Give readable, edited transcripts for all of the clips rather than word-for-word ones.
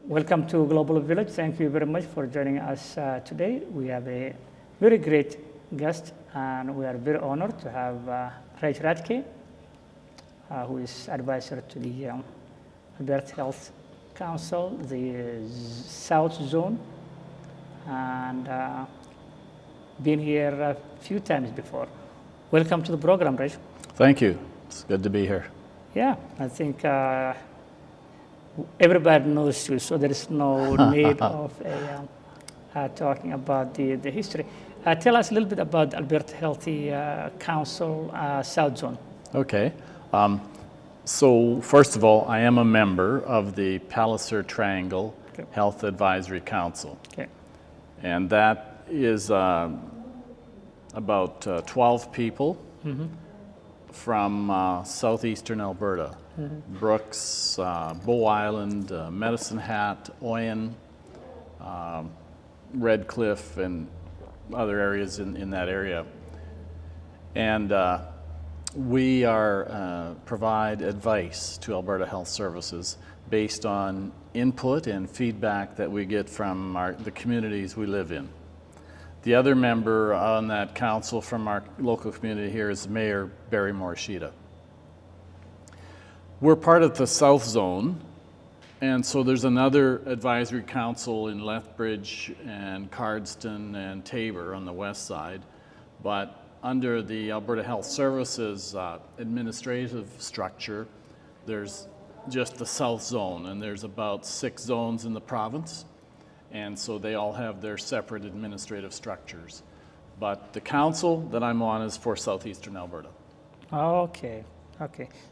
Welcome to Global Village. Thank you very much for joining us today. We have a very great guest, and we are very honored to have Raj Radke, who is advisor to the Alberta Health Council, the South Zone, and been here a few times before. Welcome to the program, Raj. Thank you. It's good to be here. Yeah, I think everybody knows you, so there is no need of talking about the history. Tell us a little bit about Alberta Healthy Council South Zone. Okay. So first of all, I am a member of the Palliser Triangle Health Advisory Council. Okay. And that is about 12 people from southeastern Alberta. Brooks, Bow Island, Medicine Hat, Oyen, Red Cliff, and other areas in that area. And we provide advice to Alberta Health Services based on input and feedback that we get from the communities we live in. The other member on that council from our local community here is Mayor Barry Morishita. We're part of the South Zone, and so there's another advisory council in Lethbridge and Cardston and Tabor on the west side, but under the Alberta Health Services administrative structure, there's just the South Zone, and there's about 6 zones in the province, and so they all have their separate administrative structures. But the council that I'm on is for southeastern Alberta. Okay.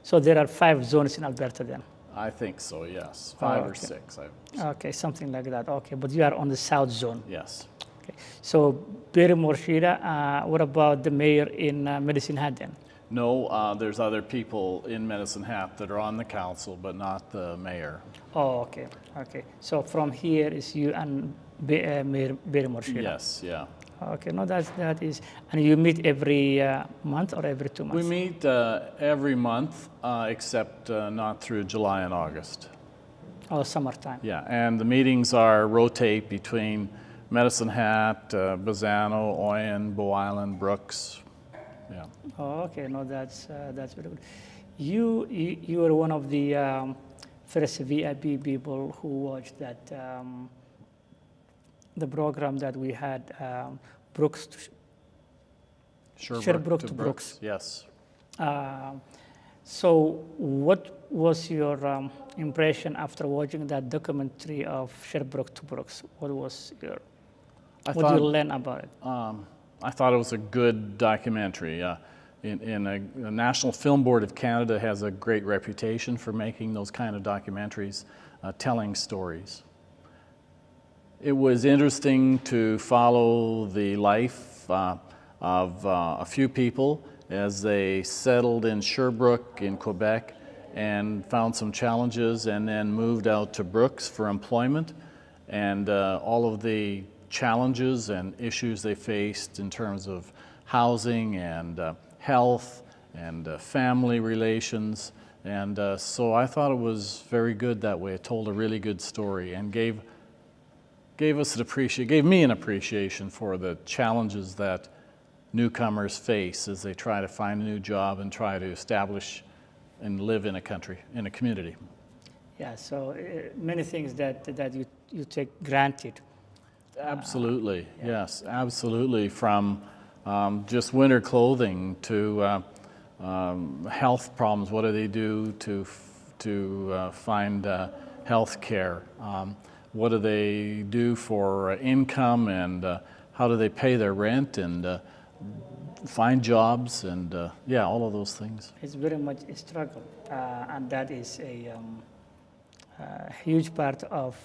So there are 5 zones in Alberta then? I think so, yes. 5 or 6. Okay, something like that. Okay, but you are on the South Zone. Yes. Okay. So Barry Morishita, what about the mayor in Medicine Hat then? No, there's other people in Medicine Hat that are on the council, but not the mayor. Oh, okay. So from here is you and Mayor Barry Morishita? Yes, yeah. Okay, no, that is, and you meet every month or every 2 months? We meet every month, except not through July and August. Oh, summertime. Yeah, and the meetings rotate between Medicine Hat, Bazzano, Oyen, Bow Island, Brooks. Yeah. Oh, okay, no, that's very good. You were one of the first VIP people who watched that the program that we had, Sherbrooke to Brooks. Yes. So what was your impression after watching that documentary of Sherbrooke to Brooks? What did you learn about it? I thought it was a good documentary. The National Film Board of Canada has a great reputation for making those kind of documentaries, telling stories. It was interesting to follow the life of a few people as they settled in Sherbrooke in Quebec and found some challenges and then moved out to Brooks for employment, and all of the challenges and issues they faced in terms of housing and health and family relations. And so I thought it was very good that way. It told a really good story and gave me an appreciation for the challenges that newcomers face as they try to find a new job and try to establish and live in a community. Yeah, so many things that you take granted. Absolutely, yes, absolutely. From just winter clothing to health problems. What do they do to find health care? What do they do for income, and how do they pay their rent and find jobs, and all of those things. It's very much a struggle, and that is a huge part of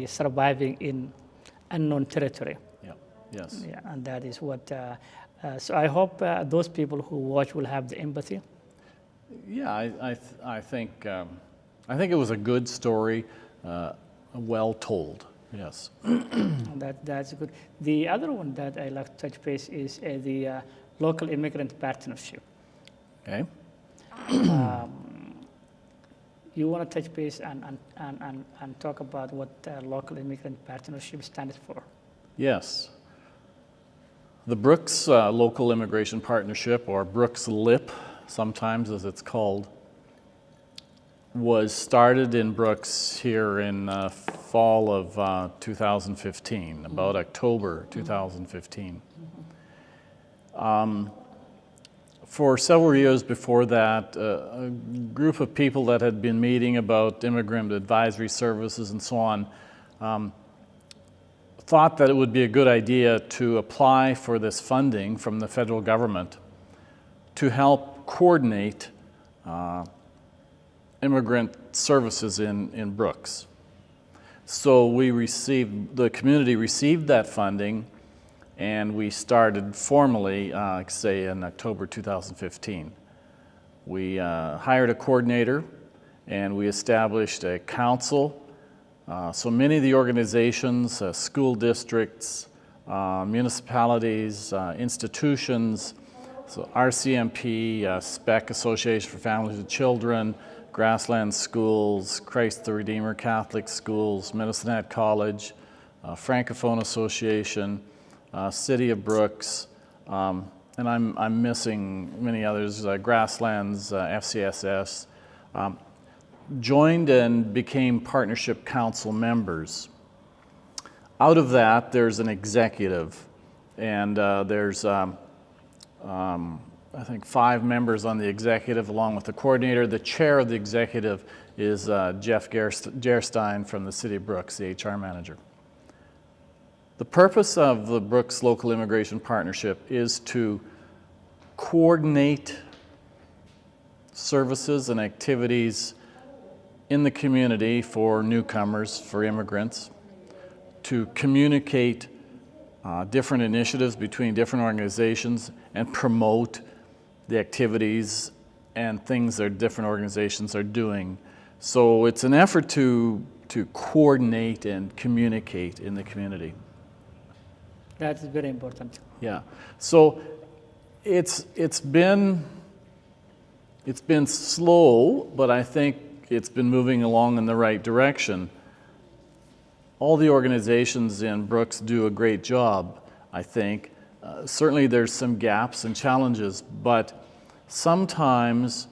surviving in unknown territory. Yeah. Yes. Yeah, and that is what. So I hope those people who watch will have the empathy. Yeah, I think it was a good story. Well told, yes. That's good. The other one that I like to touch base is the local immigrant partnership. Okay. you want to touch base and talk about what local immigrant partnership stands for. Yes. The Brooks Local Immigration Partnership, or Brooks LIP, sometimes as it's called, was started in Brooks here in fall of 2015, about October 2015. For several years before that, a group of people that had been meeting about immigrant advisory services and so on thought that it would be a good idea to apply for this funding from the federal government to help coordinate immigrant services in Brooks. So the community received that funding, and we started formally, say, in October 2015. We hired a coordinator, and we established a council. So many of the organizations, school districts, municipalities, institutions, so RCMP, SPEC, Association for Families and Children, Grassland Schools, Christ the Redeemer Catholic Schools, Medicinet College, Francophone Association, City of Brooks, and I'm missing many others, Grasslands, FCSS, joined and became partnership council members. Out of that, there's an executive, and there's I think 5 members on the executive along with the coordinator. The chair of the executive is Jeff Gerstein from the City of Brooks, the HR manager. The purpose of the Brooks Local Immigration Partnership is to coordinate services and activities in the community for newcomers, for immigrants, to communicate different initiatives between different organizations and promote the activities and things that different organizations are doing. So it's an effort to coordinate and communicate in the community. That's very important. Yeah. So it's been slow, but I think it's been moving along in the right direction. All the organizations in Brooks do a great job, I think. Certainly there's some gaps and challenges, but sometimes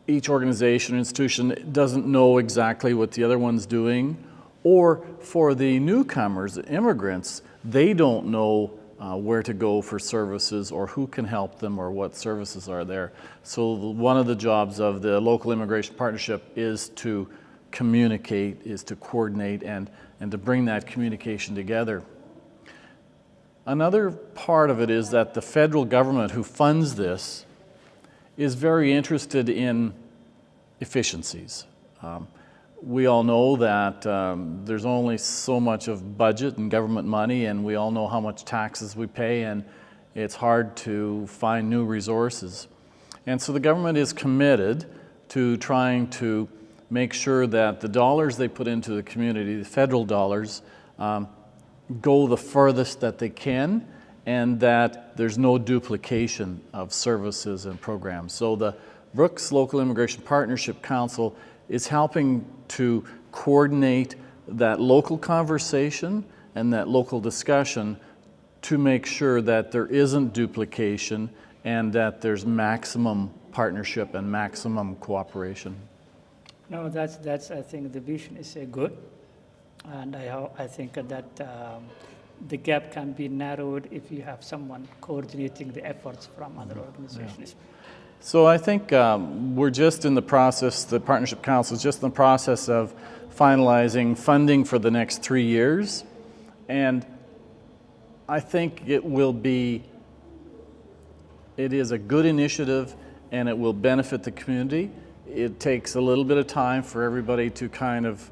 each organization or institution doesn't know exactly what the other one's doing, or for the newcomers, immigrants, they don't know where to go for services or who can help them or what services are there. So one of the jobs of the Local Immigration Partnership is to communicate, is to coordinate and to bring that communication together. Another part of it is that the federal government who funds this is very interested in efficiencies. We all know that there's only so much of budget and government money, and we all know how much taxes we pay, and it's hard to find new resources. And so the government is committed to trying to make sure that the dollars they put into the community, the federal dollars, go the furthest that they can, and that there's no duplication of services and programs. So the Brooks Local Immigration Partnership Council is helping to coordinate that local conversation and that local discussion to make sure that there isn't duplication and that there's maximum partnership and maximum cooperation. No, that's I think the vision is good, and I think that the gap can be narrowed if you have someone coordinating the efforts from other organizations. Yeah. So I think we're just in the process, the Partnership Council is just in the process of finalizing funding for the next 3 years, and I think it is a good initiative and it will benefit the community. It takes a little bit of time for everybody to kind of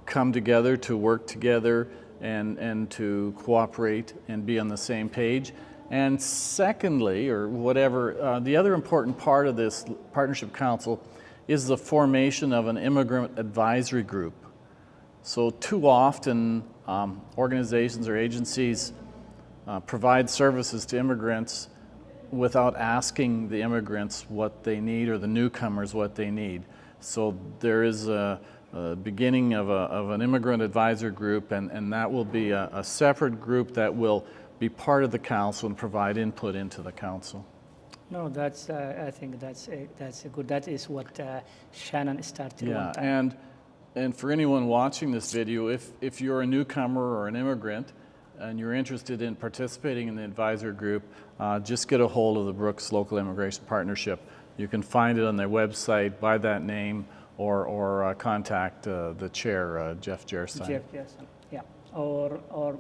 come together, to work together, and to cooperate and be on the same page. And secondly, or whatever, the other important part of this Partnership Council is the formation of an immigrant advisory group. So too often, organizations or agencies provide services to immigrants without asking the immigrants what they need or the newcomers what they need. So there is a beginning of an immigrant advisor group, and that will be a separate group that will be part of the council and provide input into the council. No, that's, I think that's a good, that is what Shannon started one Yeah, time. and for anyone watching this video, if you're a newcomer or an immigrant and you're interested in participating in the advisor group, just get a hold of the Brooks Local Immigration Partnership. You can find it on their website by that name, or contact the chair, Jeff Gerstein. Jeff Pearson, yeah. Or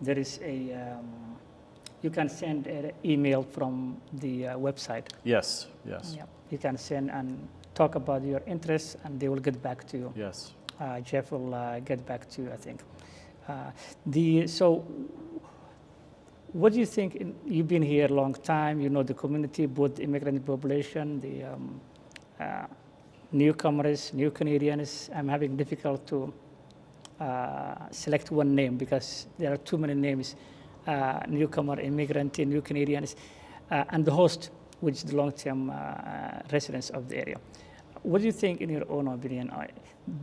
there is a, you can send an email from the website. Yes, yes, Yeah, you can send and talk about your interests, and they will get back to you. yes. Jeff will get back to you, I think. So, what do you think? You've been here a long time. You know the community, both the immigrant population, the newcomers, new Canadians. I'm having difficult to select one name because there are too many names. Newcomer, immigrant, new Canadians, and the host, which is the long-term residents of the area. What do you think, in your own opinion,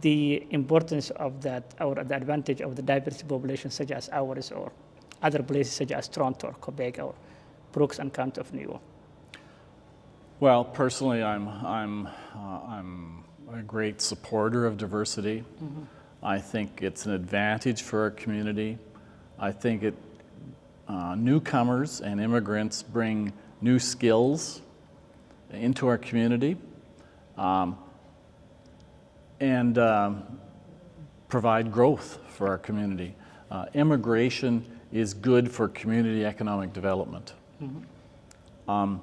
the importance of that, or the advantage of the diverse population such as ours, or other places such as Toronto or Quebec or Brooks and County of New York? Well, personally, I'm a great supporter of diversity. Mm-hmm. I think it's an advantage for our community. I think newcomers and immigrants bring new skills into our community, and provide growth for our community. Immigration is good for community economic development. Mm-hmm.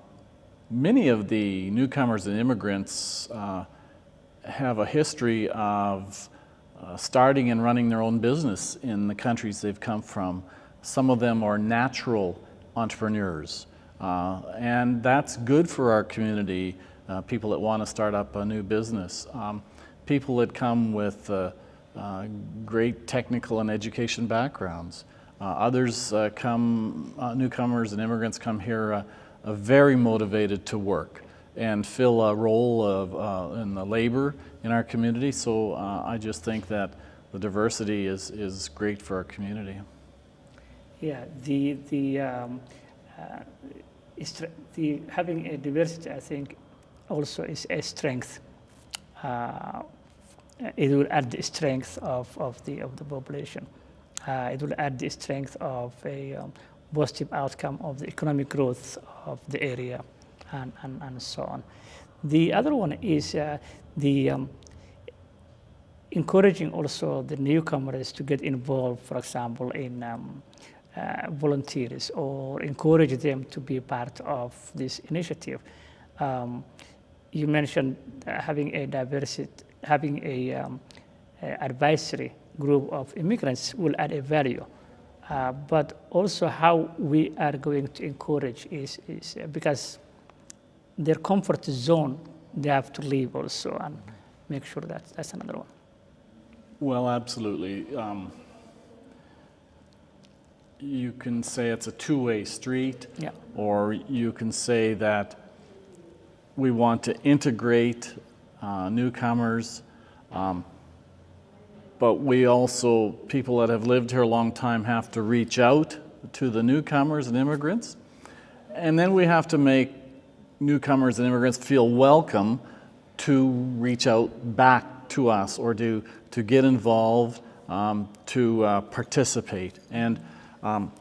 Many of the newcomers and immigrants have a history of starting and running their own business in the countries they've come from. Some of them are natural entrepreneurs, and that's good for our community, people that want to start up a new business. People that come with great technical and education backgrounds. Others newcomers and immigrants come here very motivated to work and fill a role in the labor in our community. So I just think that the diversity is great for our community. Yeah, the having a diversity, I think, also is a strength. It will add the strength of the population. It will add the strength of a positive outcome of the economic growth of the area, and so on. The other one is encouraging also the newcomers to get involved, for example, in volunteers, or encourage them to be part of this initiative. You mentioned having a advisory group of immigrants will add a value, but also how we are going to encourage is because their comfort zone they have to leave also, and make sure that that's another one. Well, absolutely. You can say it's a two-way street, Yeah. or you can say that we want to integrate newcomers, but we also, people that have lived here a long time, have to reach out to the newcomers and immigrants. And then we have to make newcomers and immigrants feel welcome to reach out back to us, or to get involved, to participate. And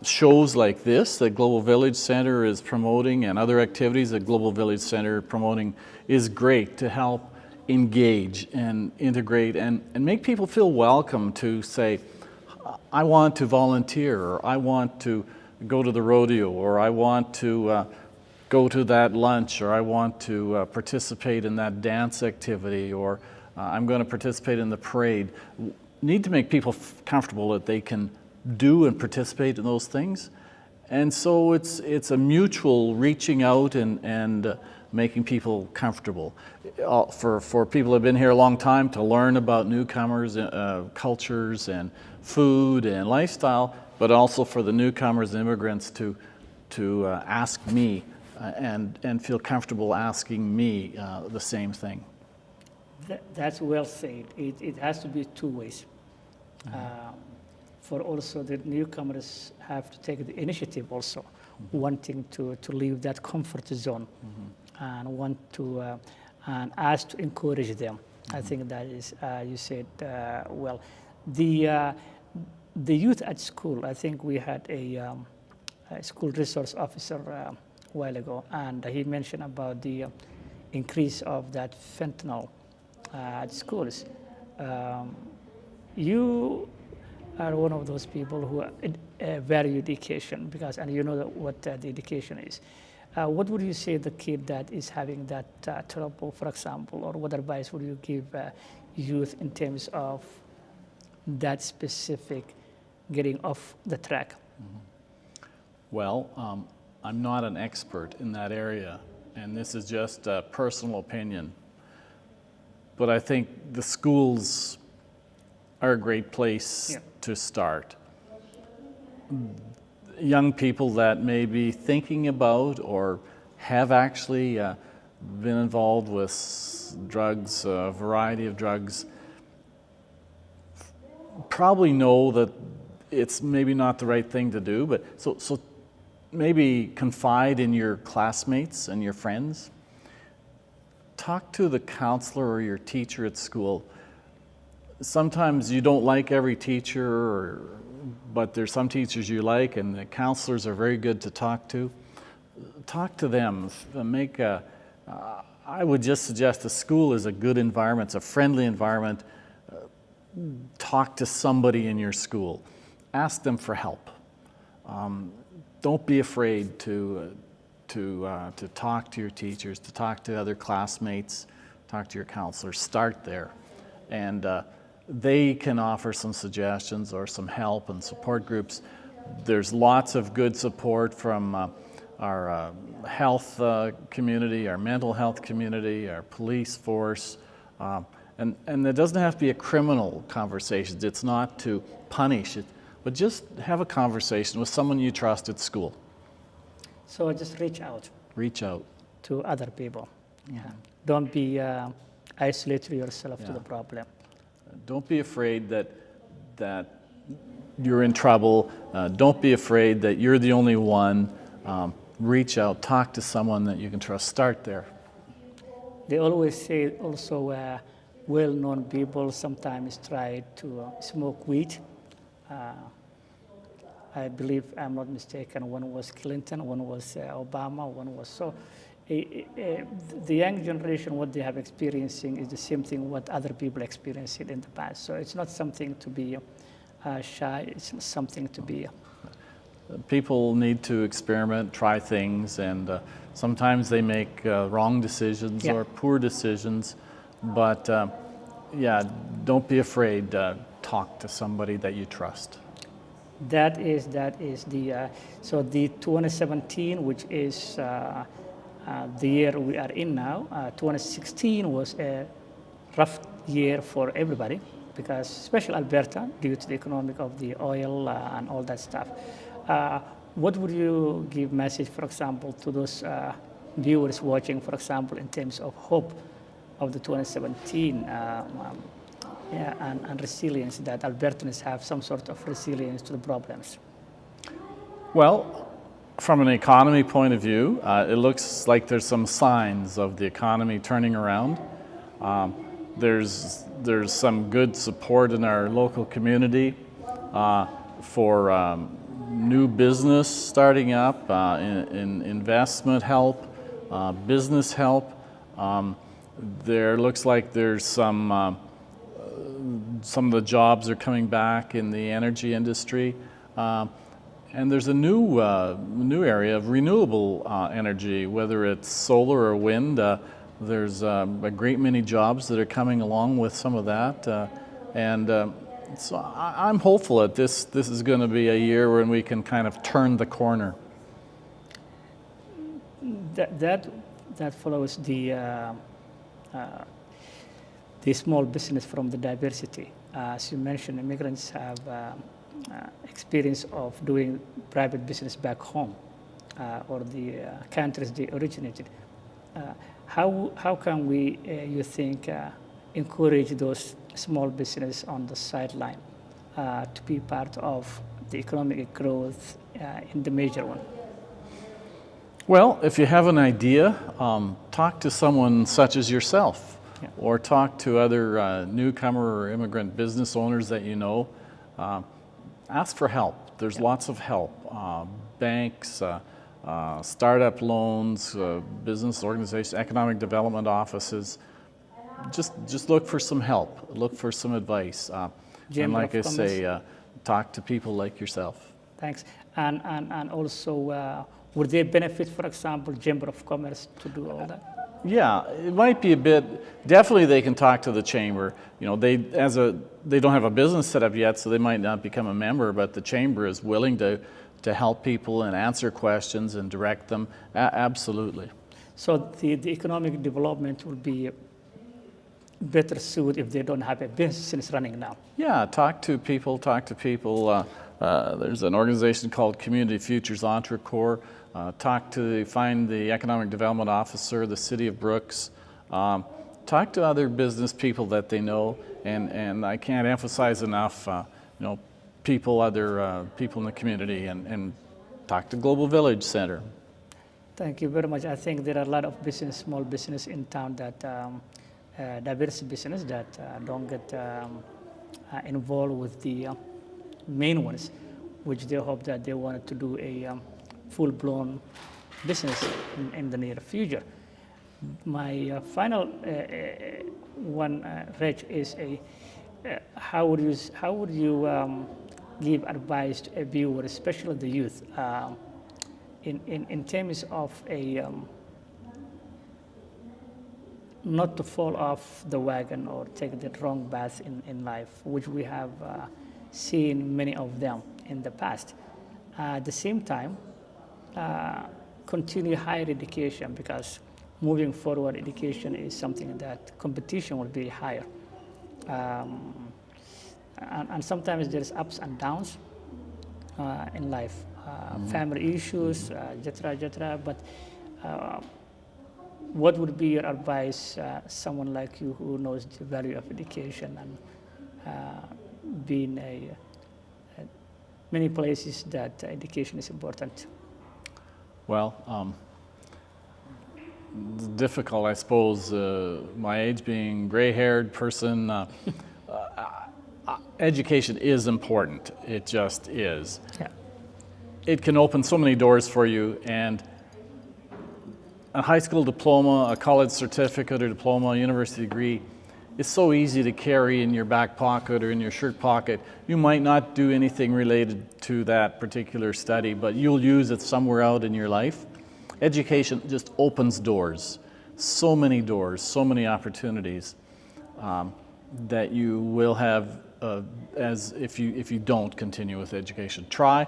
shows like this that Global Village Center is promoting, and other activities that Global Village Center promoting, is great to help engage and integrate and make people feel welcome to say, I want to volunteer, or I want to go to the rodeo, or I want to go to that lunch, or I want to participate in that dance activity, or I'm going to participate in the parade. Need to make people comfortable that they can do and participate in those things. And so it's a mutual reaching out and making people comfortable. For people who have been here a long time, to learn about newcomers, cultures and food and lifestyle, but also for the newcomers and immigrants to ask me and feel comfortable asking me the same thing. That's well said. It has to be two ways. For also the newcomers have to take the initiative also, wanting to leave that comfort zone and want to and ask to encourage them. I think that is, you said well. The youth at school, I think we had a school resource officer a while ago, and he mentioned about the increase of that fentanyl at schools. You are one of those people who value education because, and you know what the education is. What would you say the kid that is having that trouble, for example, or what advice would you give youth in terms of that specific getting off the track? Well, I'm not an expert in that area, and this is just a personal opinion. But I think the schools are a great place to start. Young people that may be thinking about or have actually been involved with drugs, a variety of drugs, probably know that it's maybe not the right thing to do, but so maybe confide in your classmates and your friends. Talk to the counselor or your teacher at school. Sometimes you don't like every teacher, but there's some teachers you like, and the counselors are very good to talk to. Talk to them. I would just suggest the school is a good environment. It's a friendly environment. Talk to somebody in your school. Ask them for help. Don't be afraid to talk to your teachers, to talk to other classmates, talk to your counselors. Start there. And they can offer some suggestions or some help and support groups. There's lots of good support from our health community, our mental health community, our police force. And it doesn't have to be a criminal conversation. It's not to punish it, but just have a conversation with someone you trust at school. So just reach out. Reach out. To other people. Yeah. Don't be isolate yourself to the problem. Don't be afraid that you're in trouble. Don't be afraid that you're the only one. Reach out. Talk to someone that you can trust. Start there. They always say also well-known people sometimes try to smoke weed. I believe, I'm not mistaken, one was Clinton, one was Obama, one was so. The young generation, what they have experiencing is the same thing what other people experienced in the past. So it's not something to be shy, it's something to be. People need to experiment, try things, and sometimes they make wrong decisions or poor decisions. But don't be afraid. Talk to somebody that you trust. That is the so the 2017, which is the year we are in now. 2016 was a rough year for everybody because, especially Alberta, due to the economic of the oil and all that stuff. What would you give message, for example, to those viewers watching, for example, in terms of hope of the 2017 and resilience, that Albertans have some sort of resilience to the problems? Well, from an economy point of view, it looks like there's some signs of the economy turning around. There's some good support in our local community for new business starting up, in investment help, business help. There looks like there's some of the jobs are coming back in the energy industry. And there's a new area of renewable energy, whether it's solar or wind. There's a great many jobs that are coming along with some of that. So I'm hopeful that this is going to be a year when we can kind of turn the corner. That follows the small business from the diversity. As you mentioned, immigrants have experience of doing private business back home. or the countries they originated. How can we, you think, encourage those small business on the sideline to be part of the economic growth in the major one? Well, if you have an idea, talk to someone such as yourself, Yeah. or talk to other newcomer or immigrant business owners that you know. Ask for help. There's lots of help. Banks, startup loans, business organizations, economic development offices. Just look for some help. Look for some advice. And Chamber like I of say, talk to people like yourself. Thanks. And also, would they benefit, for example, Chamber of Commerce to do all that? Yeah, it might be a bit. Definitely, they can talk to the chamber. You know, they don't have a business set up yet, so they might not become a member. But the chamber is willing to help people and answer questions and direct them. Absolutely. So the economic development will be better suited if they don't have a business running now. Yeah, talk to people. There's an organization called Community Futures EntreCorps. Find the economic development officer, the city of Brooks. Talk to other business people that they know, and I can't emphasize enough, other people in the community, and talk to Global Village Center. Thank you very much. I think there are a lot of small business in town that diverse business that don't get involved with the main ones, which they hope that they wanted to do a full-blown business in the near future. My final one, Reg, is how would you give advice to a viewer, especially the youth, in terms of not to fall off the wagon or take the wrong path in life, which we have seen many of them in the past. At the same time, continue higher education, because moving forward, education is something that competition will be higher. And sometimes there's ups and downs in life, family issues, etc. But what would be your advice, someone like you who knows the value of education and being many places that education is important? Well, it's difficult, I suppose, my age being gray-haired person. Education is important. It just is. Yeah. It can open so many doors for you, and a high school diploma, a college certificate or diploma, a university degree, it's so easy to carry in your back pocket or in your shirt pocket. You might not do anything related to that particular study, but you'll use it somewhere out in your life. Education just opens doors, so many opportunities that you will have as if you don't continue with education. Try.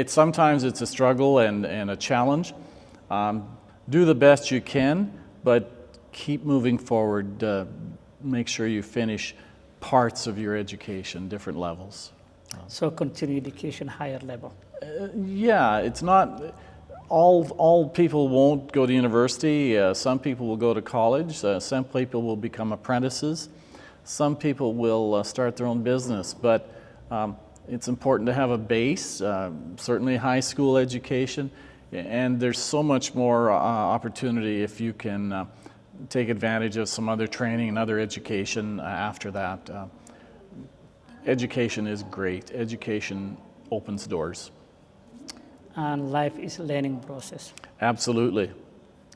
Sometimes it's a struggle and a challenge. Do the best you can, but keep moving forward. Make sure you finish parts of your education, different levels. So continue education, higher level. Yeah, it's not, all people won't go to university. Some people will go to college. Some people will become apprentices. Some people will start their own business. But it's important to have a base, certainly high school education. And there's so much more opportunity if you can take advantage of some other training and other education after that. Education is great. Education opens doors. And life is a learning process. Absolutely.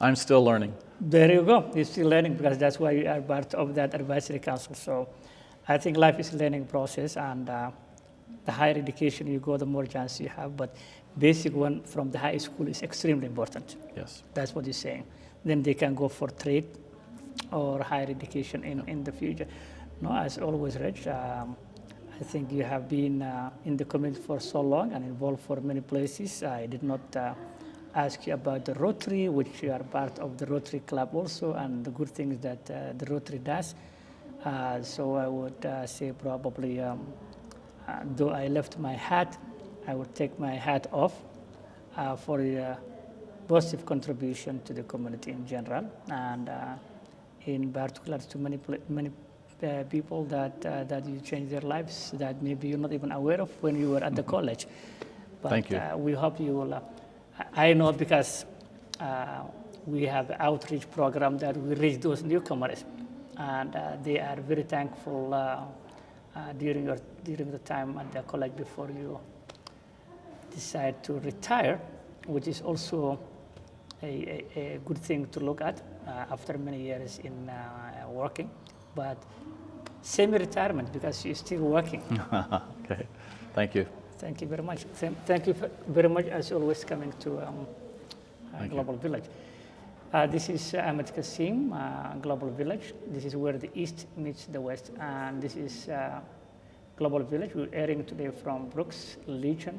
I'm still learning. There you go. You're still learning, because that's why you are part of that advisory council. So I think life is a learning process, and the higher education you go, the more chance you have. But basic one from the high school is extremely important. Yes. That's what you're saying. Then they can go for trade or higher education in the future. No, as always, Reg, I think you have been in the community for so long and involved for many places. I did not ask you about the Rotary, which you are part of the Rotary Club also, and the good things that the Rotary does. So I would say probably, though I left my hat, I would take my hat off for positive contribution to the community in general, and in particular to many people that you change their lives that maybe you're not even aware of when you were at the college. But Thank you. we hope you will. I know because we have outreach program that we reach those newcomers, and they are very thankful during the time at the college before you decide to retire, which is also a good thing to look at after many years in working, but semi-retirement because you're still working. Okay, thank you. Thank you very much. Thank you very much, as always, coming to Global Village. This is Ahmed Kassim, Global Village. This is where the East meets the West, and this is Global Village. We're airing today from Brooks Legion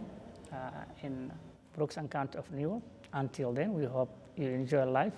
in Brooks and County of Newell. Until then, we hope you enjoy life